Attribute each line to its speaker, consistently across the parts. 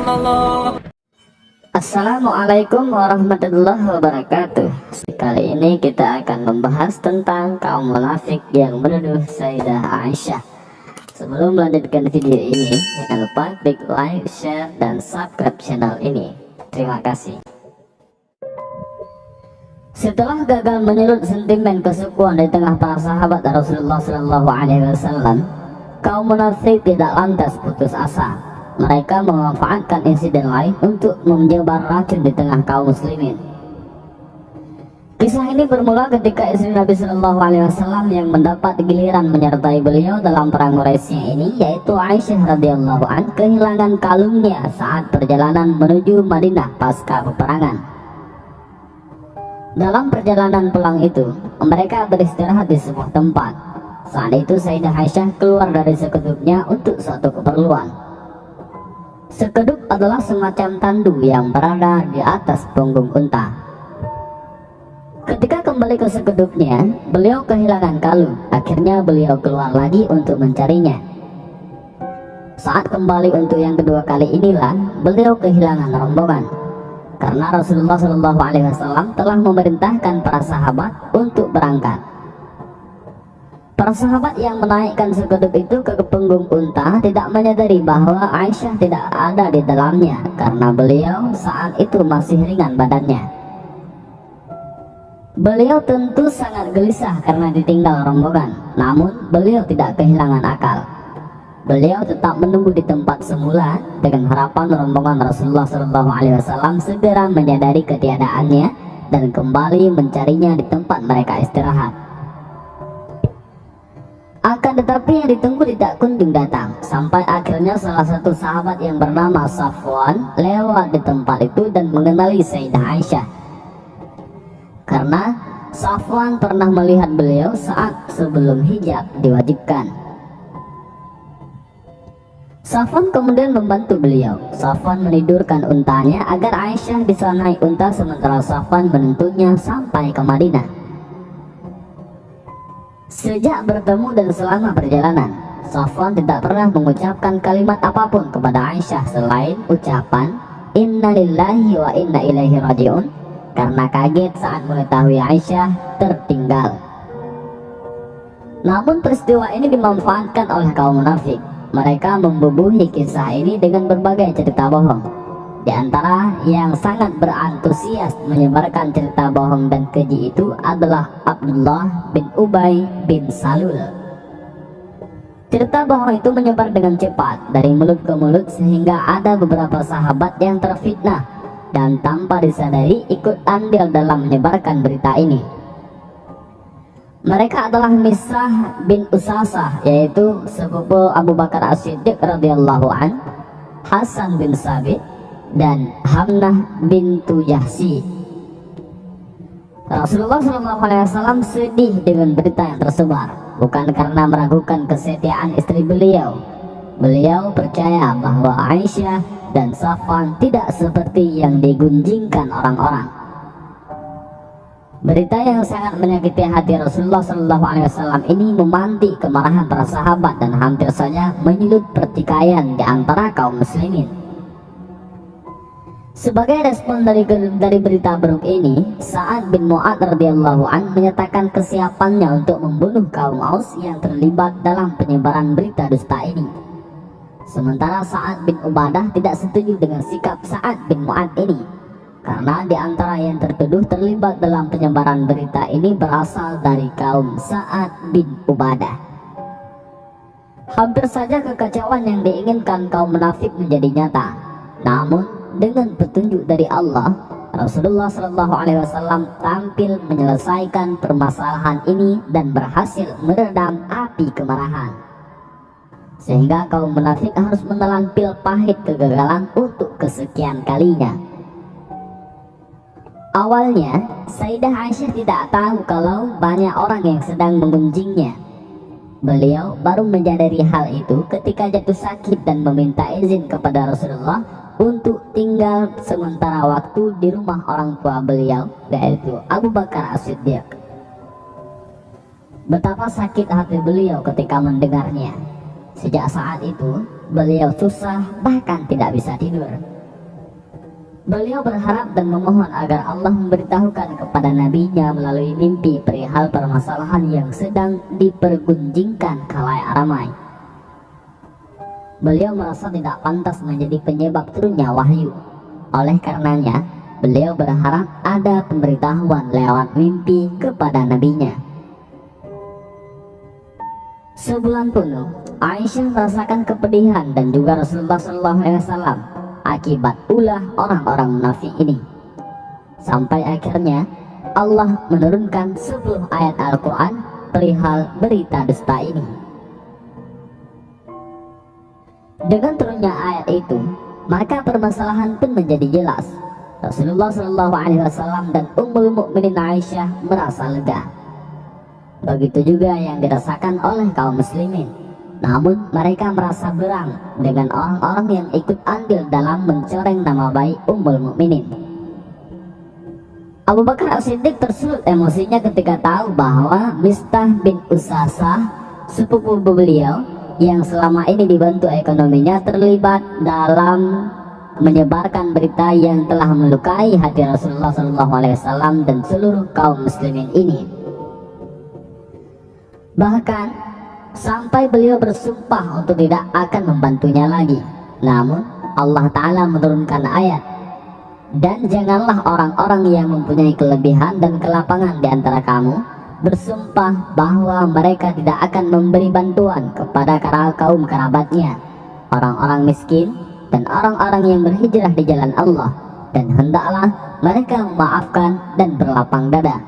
Speaker 1: illallah.
Speaker 2: Assalamualaikum warahmatullahi wabarakatuh. Kali ini kita akan membahas tentang kaum munafik yang menuduh Sayyidah Aisyah. Sebelum melanjutkan video ini, jangan lupa klik like, share, dan subscribe channel ini. Terima kasih. Setelah gagal menyulut sentimen kesukuan di tengah para sahabat Rasulullah SAW, kaum munafik tidak lantas putus asa. Mereka memanfaatkan insiden lain untuk menyebar racun di tengah kaum muslimin. Kisah ini bermula ketika istri Nabi Shallallahu Alaihi Wasallam yang mendapat giliran menyertai beliau dalam perang Quraisy ini, yaitu Aisyah radhiyallahu an, kehilangan kalungnya saat perjalanan menuju Madinah pasca peperangan. Dalam perjalanan pulang itu, mereka beristirahat di sebuah tempat. Saat itu Sayyidah Aisyah keluar dari sekedupnya untuk suatu keperluan. Sekedup adalah semacam tandu yang berada di atas punggung unta. Ketika kembali ke sekedupnya, beliau kehilangan kalung. Akhirnya beliau keluar lagi untuk mencarinya. Saat kembali untuk yang kedua kali inilah beliau kehilangan rombongan, karena Rasulullah SAW telah memerintahkan para sahabat untuk berangkat. Para sahabat yang menaikkan sekedup itu ke punggung unta tidak menyadari bahwa Aisyah tidak ada di dalamnya, karena beliau saat itu masih ringan badannya. Beliau tentu sangat gelisah karena ditinggal rombongan, namun beliau tidak kehilangan akal. Beliau tetap menunggu di tempat semula dengan harapan rombongan Rasulullah SAW segera menyadari ketiadaannya dan kembali mencarinya di tempat mereka istirahat. Akan tetapi yang ditunggu tidak kunjung datang, sampai akhirnya salah satu sahabat yang bernama Safwan lewat di tempat itu dan mengenali Sayyidah Aisyah, karena Safwan pernah melihat beliau saat sebelum hijab diwajibkan. Safwan kemudian membantu beliau. Safwan menidurkan untanya agar Aisyah bisa naik unta, sementara Safwan menuntunnya sampai ke Madinah. Sejak bertemu dan selama perjalanan, Safwan tidak pernah mengucapkan kalimat apapun kepada Aisyah selain ucapan Inna lillahi wa inna ilaihi raji'un, karena kaget saat mengetahui Aisyah tertinggal. Namun peristiwa ini dimanfaatkan oleh kaum munafik. Mereka membubuhi kisah ini dengan berbagai cerita bohong. Di antara yang sangat berantusias menyebarkan cerita bohong dan keji itu adalah Abdullah bin Ubay bin Salul. Cerita bohong itu menyebar dengan cepat dari mulut ke mulut sehingga ada beberapa sahabat yang terfitnah dan tanpa disadari ikut andil dalam menyebarkan berita ini. Mereka adalah Misah bin Usasah, yaitu sepupu Abu Bakar As-Siddiq radhiyallahu an, Hasan bin Sabit, dan Hamnah bintu Yahsi. Rasulullah SAW sedih dengan berita yang tersebar, bukan karena meragukan kesetiaan istri beliau. Beliau percaya bahwa Aisyah dan Safwan tidak seperti yang digunjingkan orang-orang. Berita yang sangat menyakiti hati Rasulullah SAW ini memantik kemarahan para sahabat dan hampir saja menyulut pertikaian di antara kaum muslimin. Sebagai respon dari berita buruk ini, Sa'ad bin Mu'adz radhiyallahu an menyatakan kesiapannya untuk membunuh kaum Aus yang terlibat dalam penyebaran berita dusta ini. Sementara Sa'ad bin Ubadah tidak setuju dengan sikap Sa'ad bin Mu'adz ini, karena di antara yang tertuduh terlibat dalam penyebaran berita ini berasal dari kaum Sa'ad bin Ubadah. Hampir saja kekacauan yang diinginkan kaum munafik menjadi nyata. Namun dengan petunjuk dari Allah, Rasulullah SAW tampil menyelesaikan permasalahan ini dan berhasil meredam api kemarahan, sehingga kaum munafik harus menelan pil pahit kegagalan untuk kesekian kalinya. Awalnya Sayyidah Aisyah tidak tahu kalau banyak orang yang sedang mengunjingnya. Beliau baru menyadari hal itu ketika jatuh sakit dan meminta izin kepada Rasulullah untuk tinggal sementara waktu di rumah orang tua beliau, yaitu Abu Bakar As-Siddiq. Betapa sakit hati beliau ketika mendengarnya. Sejak saat itu beliau susah, bahkan tidak bisa tidur. Beliau berharap dan memohon agar Allah memberitahukan kepada nabinya melalui mimpi perihal permasalahan yang sedang dipergunjingkan khalayak ramai. Beliau merasa tidak pantas menjadi penyebab turunnya wahyu. Oleh karenanya, beliau berharap ada pemberitahuan lewat mimpi kepada nabinya. Sebulan penuh, Aisyah merasakan kepedihan dan juga Rasulullah SAW akibat ulah orang-orang munafik ini. Sampai akhirnya Allah menurunkan 10 ayat Al-Quran perihal berita dusta ini. Dengan turunnya ayat itu, maka permasalahan pun menjadi jelas. Rasulullah SAW dan Ummul Mukminin Aisyah merasa lega. Begitu juga yang dirasakan oleh kaum muslimin. Namun mereka merasa berang dengan orang-orang yang ikut andil dalam mencoreng nama baik Ummul Mukminin. Abu Bakar As-Siddiq tersulut emosinya ketika tahu bahwa Mistah bin Usasah, sepupu beliau yang selama ini dibantu ekonominya, terlibat dalam menyebarkan berita yang telah melukai hati Rasulullah SAW dan seluruh kaum muslimin ini. Bahkan sampai beliau bersumpah untuk tidak akan membantunya lagi. Namun Allah Ta'ala menurunkan ayat, dan janganlah orang-orang yang mempunyai kelebihan dan kelapangan di antara kamu bersumpah bahwa mereka tidak akan memberi bantuan kepada kaum kerabatnya, orang-orang miskin dan orang-orang yang berhijrah di jalan Allah, dan hendaklah mereka memaafkan dan berlapang dada.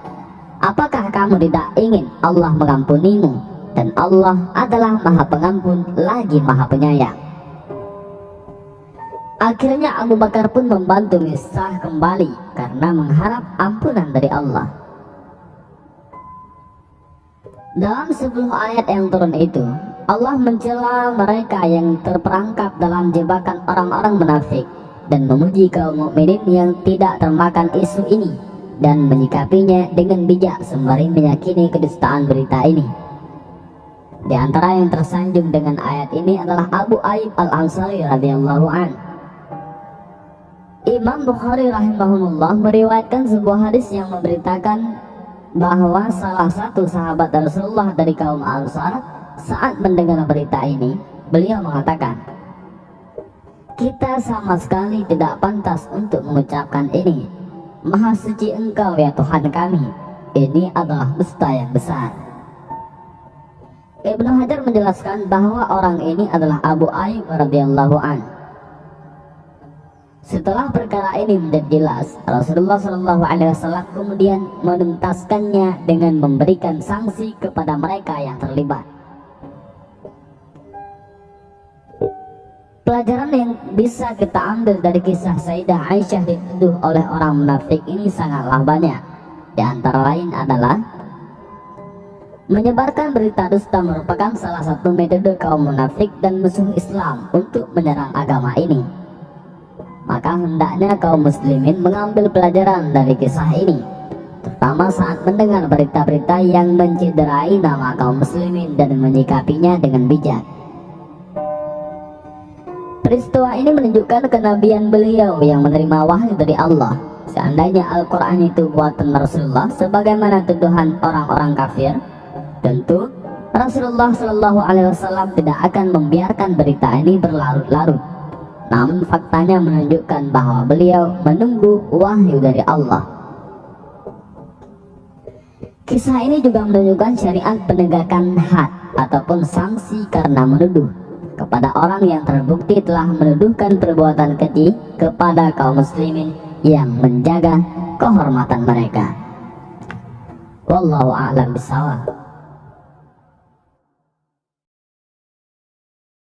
Speaker 2: Apakah kamu tidak ingin Allah mengampunimu? Dan Allah adalah Maha Pengampun lagi Maha Penyayang. Akhirnya Abu Bakar pun membantu Mistah kembali karena mengharap ampunan dari Allah. Dalam 10 ayat yang turun itu, Allah mencela mereka yang terperangkap dalam jebakan orang-orang munafik dan memuji kaum mukminin yang tidak termakan isu ini dan menyikapinya dengan bijak sembari meyakini kedustaan berita ini. Di antara yang tersanjung dengan ayat ini adalah Abu Ayyub Al-Ansari radhiyallahu an. Imam Bukhari rahimahullah meriwayatkan sebuah hadis yang memberitakan bahwa salah satu sahabat Rasulullah dari kaum Ansar saat mendengar berita ini, beliau mengatakan, "Kita sama sekali tidak pantas untuk mengucapkan ini. Maha suci Engkau ya Tuhan kami. Ini adalah dusta yang besar." Ibnu Hajar menjelaskan bahwa orang ini adalah Abu Ayyub radhiyallahu an. Setelah perkara ini menjadi jelas, Rasulullah SAW kemudian menuntaskannya dengan memberikan sanksi kepada mereka yang terlibat. Pelajaran yang bisa kita ambil dari kisah Sayyidah Aisyah dituduh oleh orang munafik ini sangatlah banyak. Di antara lain adalah menyebarkan berita dusta merupakan salah satu metode kaum munafik dan musuh Islam untuk menyerang agama ini. Maka hendaknya kaum muslimin mengambil pelajaran dari kisah ini, terutama saat mendengar berita-berita yang menciderai nama kaum muslimin dan menyikapinya dengan bijak. Peristiwa ini menunjukkan kenabian beliau yang menerima wahyu dari Allah. Seandainya Al-Quran itu buatan Rasulullah sebagaimana tuduhan orang-orang kafir, tentu Rasulullah SAW tidak akan membiarkan berita ini berlarut-larut. Namun faktanya menunjukkan bahwa beliau menunggu wahyu dari Allah. Kisah ini juga menunjukkan syariat penegakan had ataupun sanksi karena menuduh kepada orang yang terbukti telah menuduhkan perbuatan keji kepada kaum muslimin yang menjaga kehormatan mereka. Wallahu a'lam bishawab.